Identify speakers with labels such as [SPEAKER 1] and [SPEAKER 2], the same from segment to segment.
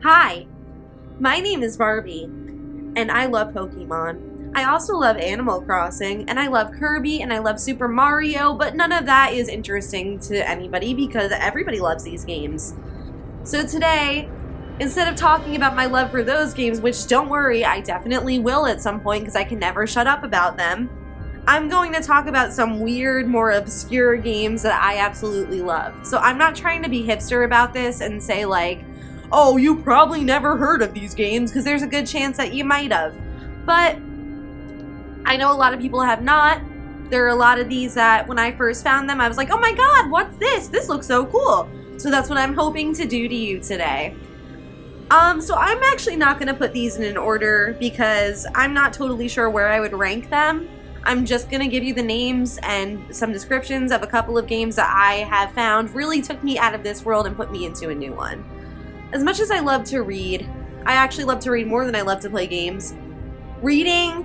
[SPEAKER 1] Hi, my name is Barby, and I love Pokemon. I also love Animal Crossing, and I love Kirby, and I love Super Mario, but none of that is interesting to anybody because everybody loves these games. So today, instead of talking about my love for those games, which don't worry, I definitely will at some point because I can never shut up about them, I'm going to talk about some weird, more obscure games that I absolutely love. So I'm not trying to be hipster about this and say like, oh, you probably never heard of these games, because there's a good chance that you might have. But I know a lot of people have not. There are a lot of these that when I first found them, I was like, oh my god, what's this? This looks so cool. So that's what I'm hoping to do to you today. So I'm actually not going to put these in an order because I'm not totally sure where I would rank them. I'm just going to give you the names and some descriptions of a couple of games that I have found really took me out of this world and put me into a new one. As much as I love to read, I actually love to read more than I love to play games. Reading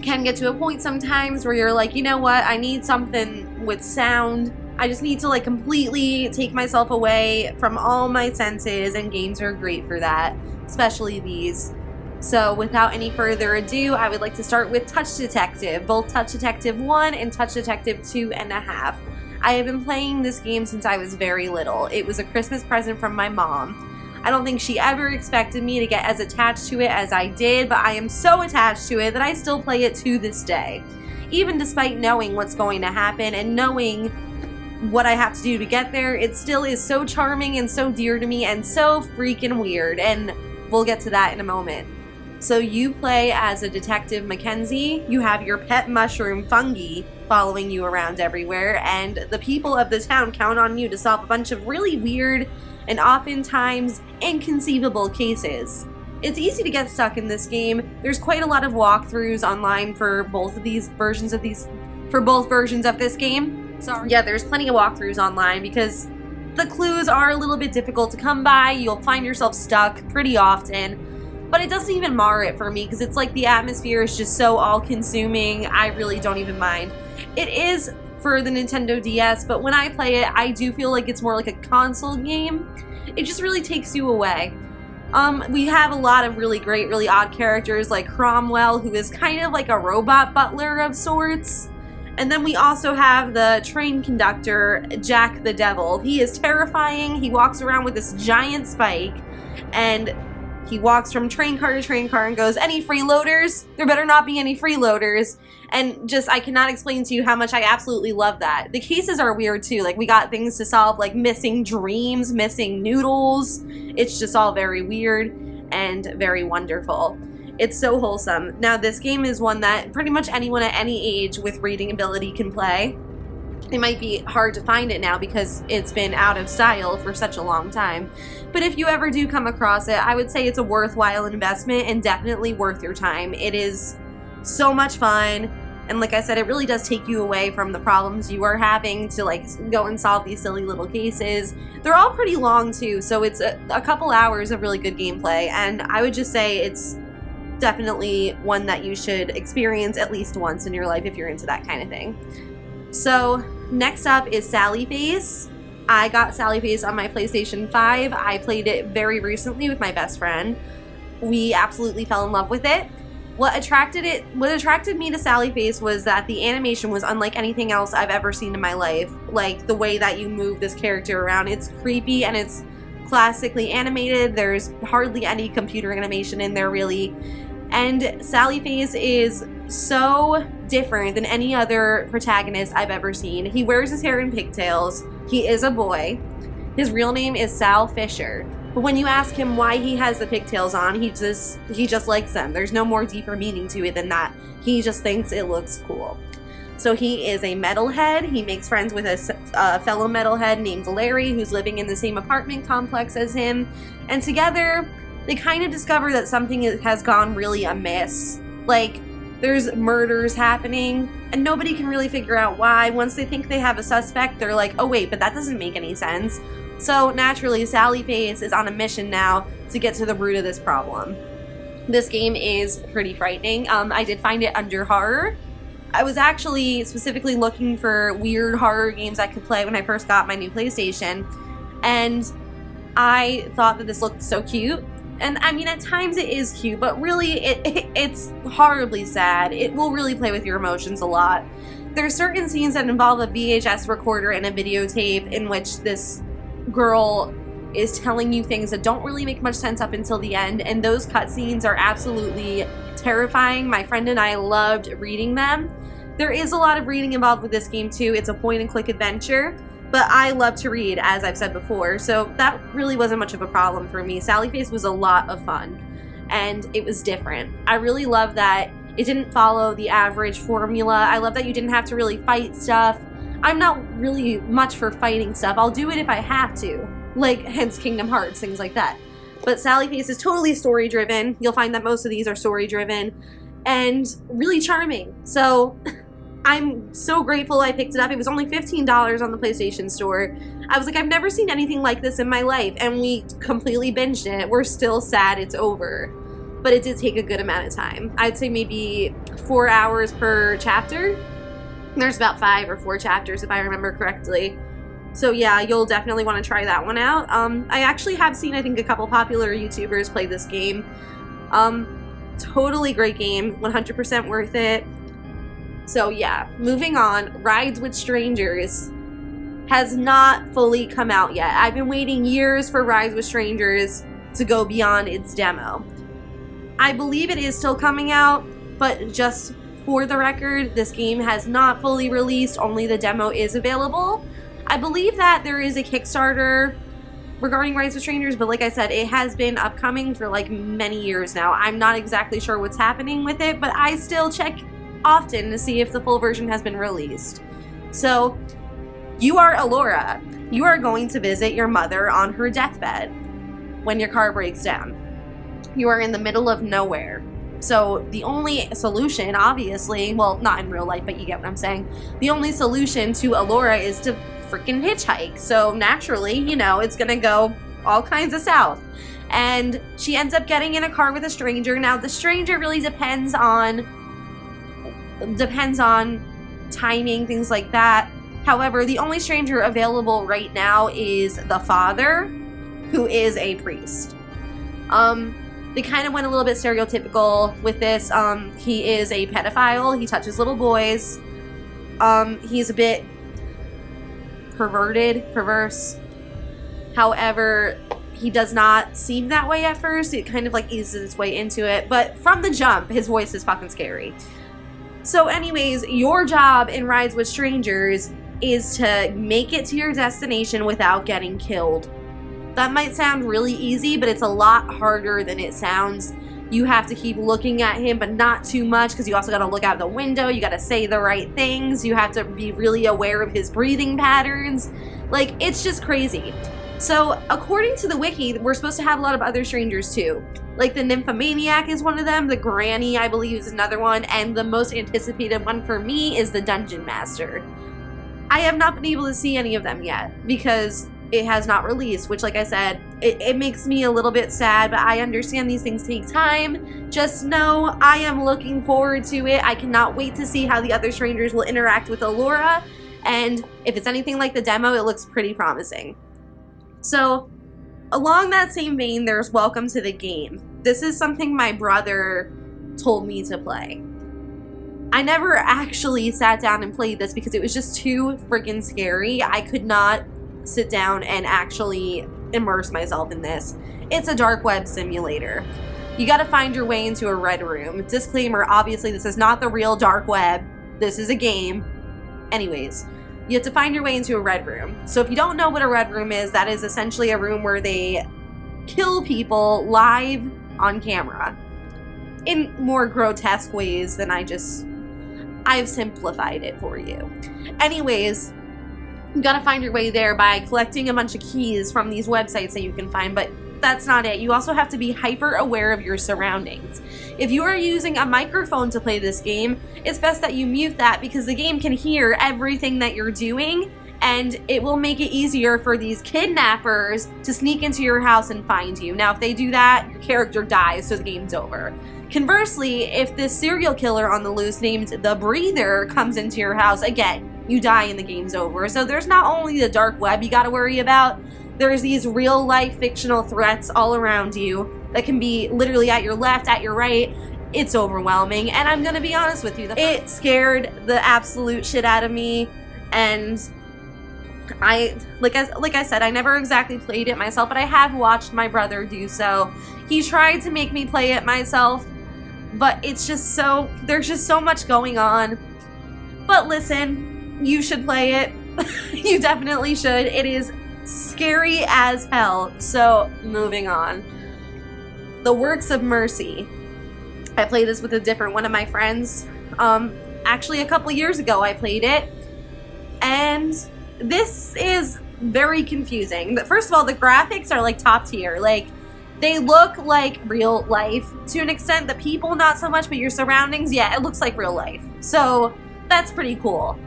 [SPEAKER 1] can get to a point sometimes where you're like, you know what, I need something with sound. I just need to like completely take myself away from all my senses, and games are great for that, especially these. So without any further ado, I would like to start with Touch Detective, both Touch Detective 1 and Touch Detective 2.5. I have been playing this game since I was very little. It was a Christmas present from my mom. I don't think she ever expected me to get as attached to it as I did, but I am so attached to it that I still play it to this day. Even despite knowing what's going to happen and knowing what I have to do to get there, it still is so charming and so dear to me and so freaking weird, and we'll get to that in a moment. So you play as a Detective Mackenzie, you have your pet mushroom Fungi following you around everywhere, and the people of the town count on you to solve a bunch of really weird and oftentimes inconceivable cases. It's easy to get stuck in this game. There's quite a lot of walkthroughs online for both versions of this game. Yeah, there's plenty of walkthroughs online because the clues are a little bit difficult to come by. You'll find yourself stuck pretty often, but it doesn't even mar it for me because it's like the atmosphere is just so all-consuming. I really don't even mind. It is for the Nintendo DS, but when I play it, I do feel like it's more like a console game. It just really takes you away. We have a lot of really great, really odd characters like Cromwell, who is kind of like a robot butler of sorts. And then we also have the train conductor, Jack the Devil. He is terrifying. He walks around with this giant spike, and he walks from train car to train car and goes, any freeloaders? There better not be any freeloaders. And just, I cannot explain to you how much I absolutely love that. The cases are weird too. Like, we got things to solve like missing dreams, missing noodles. It's just all very weird and very wonderful. It's so wholesome. Now, this game is one that pretty much anyone at any age with reading ability can play. It might be hard to find it now because it's been out of style for such a long time. But if you ever do come across it, I would say it's a worthwhile investment and definitely worth your time. It is so much fun. And like I said, it really does take you away from the problems you are having to like go and solve these silly little cases. They're all pretty long too, so it's a couple hours of really good gameplay. And I would just say it's definitely one that you should experience at least once in your life if you're into that kind of thing. So next up is Sally Face. I got Sally Face on my PlayStation 5. I played it very recently with my best friend. We absolutely fell in love with it. What attracted me to Sally Face was that the animation was unlike anything else I've ever seen in my life. Like the way that you move this character around, it's creepy and it's classically animated. There's hardly any computer animation in there really. And Sally Face is so different than any other protagonist I've ever seen. He wears his hair in pigtails. He is a boy. His real name is Sal Fisher. But when you ask him why he has the pigtails on, he just likes them. There's no more deeper meaning to it than that. He just thinks it looks cool. So he is a metalhead. He makes friends with a fellow metalhead named Larry, who's living in the same apartment complex as him. And together, they kind of discover that something has gone really amiss. Like, there's murders happening, and nobody can really figure out why. Once they think they have a suspect, they're like, oh wait, but that doesn't make any sense. So naturally, Sally Face is on a mission now to get to the root of this problem. This game is pretty frightening. I did find it under horror. I was actually specifically looking for weird horror games I could play when I first got my new PlayStation, and I thought that this looked so cute. And I mean, at times it is cute, but really it's horribly sad. It will really play with your emotions a lot. There are certain scenes that involve a VHS recorder and a videotape in which this girl is telling you things that don't really make much sense up until the end, and those cutscenes are absolutely terrifying. My friend and I loved reading them. There is a lot of reading involved with this game too. It's a point-and-click adventure, but I love to read, as I've said before, so that really wasn't much of a problem for me. Sally Face was a lot of fun, and it was different. I really love that it didn't follow the average formula. I love that you didn't have to really fight stuff. I'm not really much for fighting stuff. I'll do it if I have to, like hence Kingdom Hearts, things like that. But Sally Face is totally story-driven. You'll find that most of these are story-driven and really charming. So I'm so grateful I picked it up. It was only $15 on the PlayStation Store. I was like, I've never seen anything like this in my life, and we completely binged it. We're still sad it's over, but it did take a good amount of time. I'd say maybe 4 hours per chapter. There's about 5 or 4 chapters if I remember correctly. So yeah, you'll definitely want to try that one out. I actually have seen, I think, a couple popular YouTubers play this game. Totally great game, 100% worth it. So yeah, moving on, Rides with Strangers has not fully come out yet. I've been waiting years for Rides with Strangers to go beyond its demo. I believe it is still coming out, but just for the record, this game has not fully released, only the demo is available. I believe that there is a Kickstarter regarding Rides with Strangers, but like I said, it has been upcoming for like many years now. I'm not exactly sure what's happening with it, but I still check often to see if the full version has been released. So, you are Alora. You are going to visit your mother on her deathbed when your car breaks down. You are in the middle of nowhere. So, the only solution, obviously, well, not in real life, but you get what I'm saying. The only solution to Alora is to freaking hitchhike. So, naturally, you know, it's gonna go all kinds of south. And she ends up getting in a car with a stranger. Now, the stranger really depends on timing, things like that. However, the only stranger available right now is the father, who is a priest. They kind of went a little bit stereotypical with this. He is a pedophile. He touches little boys. He's a bit perverse. However, he does not seem that way at first. It kind of like eases its way into it. But from the jump, his voice is fucking scary. So anyways, your job in Rides with Strangers is to make it to your destination without getting killed. That might sound really easy, but it's a lot harder than it sounds. You have to keep looking at him, but not too much, because you also got to look out the window. You got to say the right things. You have to be really aware of his breathing patterns. Like, it's just crazy. So, according to the wiki, we're supposed to have a lot of other strangers too. Like, the Nymphomaniac is one of them, the Granny, I believe, is another one, and the most anticipated one for me is the Dungeon Master. I have not been able to see any of them yet, because it has not released, which, like I said, it makes me a little bit sad, but I understand these things take time. Just know I am looking forward to it. I cannot wait to see how the other strangers will interact with Alora, and if it's anything like the demo, it looks pretty promising. So, along that same vein, there's Welcome to the Game. This is something my brother told me to play. I never actually sat down and played this because it was just too freaking scary. I could not sit down and actually immerse myself in this. It's a dark web simulator. You gotta find your way into a red room. Disclaimer, obviously this is not the real dark web. This is a game. Anyways, you have to find your way into a red room. So if you don't know what a red room is, that is essentially a room where they kill people live on camera. In more grotesque ways than I've simplified it for you. Anyways, you gotta find your way there by collecting a bunch of keys from these websites that you can find, but that's not it. You also have to be hyper aware of your surroundings. If you are using a microphone to play this game, it's best that you mute that because the game can hear everything that you're doing, and it will make it easier for these kidnappers to sneak into your house and find you. Now, if they do that, your character dies, so the game's over. Conversely, if this serial killer on the loose named The Breather comes into your house, again, you die and the game's over. So there's not only the dark web you gotta worry about, There's these real life fictional threats all around you that can be literally at your left, at your right. It's overwhelming, and I'm gonna be honest with you, it scared the absolute shit out of me, and like I said, I never exactly played it myself, but I have watched my brother do so. He tried to make me play it myself, but there's just so much going on. But listen, you should play it. You definitely should. It is scary as hell. So, moving on. The Works of Mercy. I played this with a different one of my friends. Actually, a couple years ago I played it, and this is very confusing. First of all, the graphics are like top tier. Like, they look like real life to an extent. The people, not so much, but your surroundings, yeah, it looks like real life. So that's pretty cool.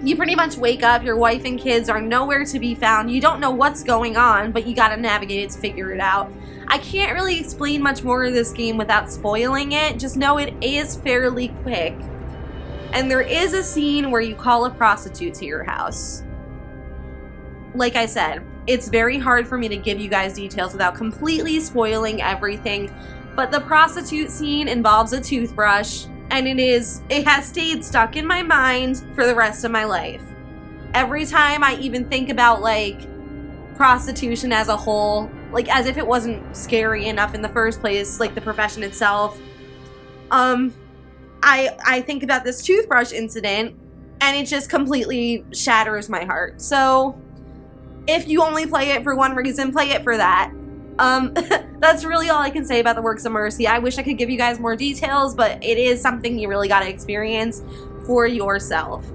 [SPEAKER 1] You pretty much wake up, your wife and kids are nowhere to be found. You don't know what's going on, but you gotta navigate it to figure it out. I can't really explain much more of this game without spoiling it. Just know it is fairly quick. And there is a scene where you call a prostitute to your house. Like I said, it's very hard for me to give you guys details without completely spoiling everything, but the prostitute scene involves a toothbrush, and it has stayed stuck in my mind for the rest of my life. Every time I even think about, like, prostitution as a whole, like, as if it wasn't scary enough in the first place, like the profession itself, I think about this toothbrush incident, and it just completely shatters my heart. So, if you only play it for one reason, play it for that. That's really all I can say about the Works of Mercy. I wish I could give you guys more details, but it is something you really gotta experience for yourself.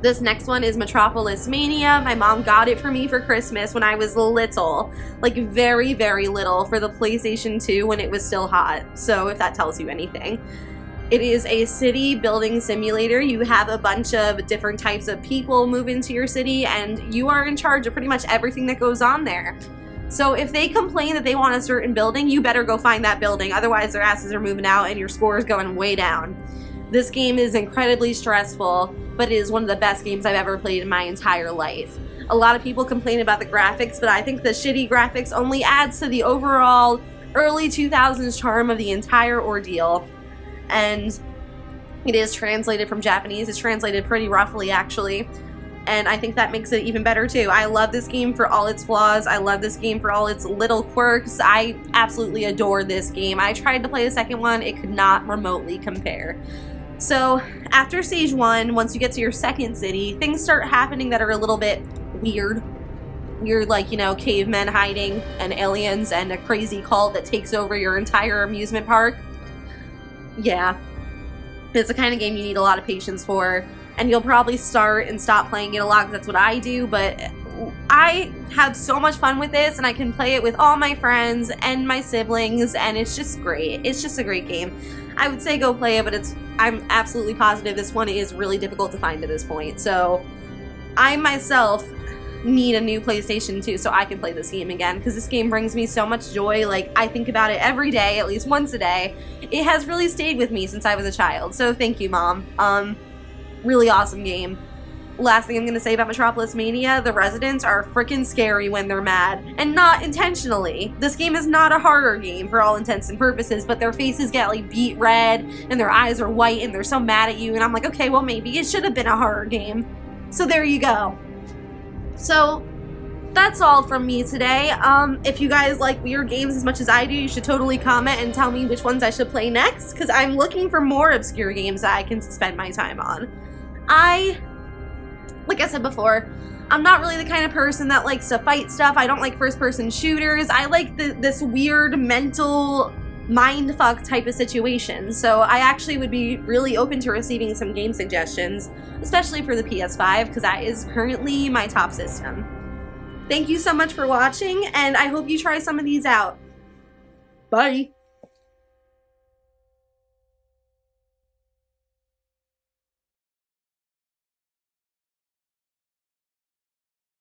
[SPEAKER 1] This next one is Metropolis Mania. My mom got it for me for Christmas when I was little. Like, very, very little, for the PlayStation 2 when it was still hot. So, if that tells you anything. It is a city building simulator. You have a bunch of different types of people move into your city, and you are in charge of pretty much everything that goes on there. So if they complain that they want a certain building, you better go find that building. Otherwise, their asses are moving out and your score is going way down. This game is incredibly stressful, but it is one of the best games I've ever played in my entire life. A lot of people complain about the graphics, but I think the shitty graphics only adds to the overall early 2000s charm of the entire ordeal. And it is translated from Japanese. It's translated pretty roughly, actually. And I think that makes it even better, too. I love this game for all its flaws. I love this game for all its little quirks. I absolutely adore this game. I tried to play the second one. It could not remotely compare. So, after Stage 1, once you get to your second city, things start happening that are a little bit weird. Weird, like, you know, cavemen hiding, and aliens, and a crazy cult that takes over your entire amusement park. Yeah, it's the kind of game you need a lot of patience for, and you'll probably start and stop playing it a lot because that's what I do, but I had so much fun with this, and I can play it with all my friends and my siblings, and it's just great. It's just a great game. I would say go play it, but I'm absolutely positive this one is really difficult to find at this point, so I myself need a new PlayStation 2 so I can play this game again, because this game brings me so much joy. Like, I think about it every day, at least once a day. It has really stayed with me since I was a child, so thank you, Mom. Really awesome game. Last thing I'm gonna say about Metropolis Mania, the residents are freaking scary when they're mad, and not intentionally. This game is not a horror game for all intents and purposes, but their faces get like beet red, and their eyes are white, and they're so mad at you, and I'm like, okay, well maybe it should have been a horror game. So there you go. So, that's all from me today. If you guys like weird games as much as I do, you should totally comment and tell me which ones I should play next, because I'm looking for more obscure games that I can spend my time on. Like I said before, I'm not really the kind of person that likes to fight stuff. I don't like first-person shooters. I like this weird mental mindfuck type of situation. So I actually would be really open to receiving some game suggestions, especially for the PS5, because that is currently my top system. Thank you so much for watching, and I hope you try some of these out. Bye!